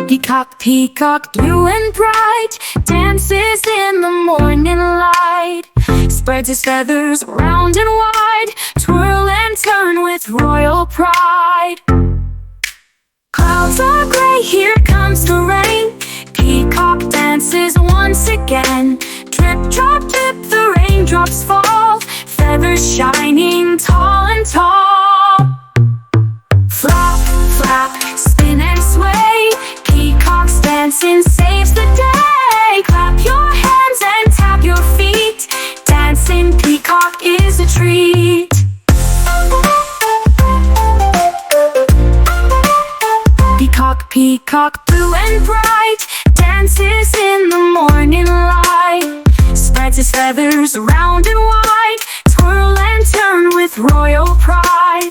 Peacock, peacock, blue and bright, dances in the morning light. Spreads his feathers round and wide, twirl and turn with royal pride. Clouds are gray, here comes the rain. Peacock dances once again. Drip, drop, drip, the raindrops fall, feathers shining tall and tall. Flap, flap, spin and sway, peacock's dancing saves the day. Clap your hands and tap your feet, dancing peacock is a treat. Peacock, peacock, blue and bright, dances in the morning light. Spreads his feathers round and wide, twirl and turn with royal pride.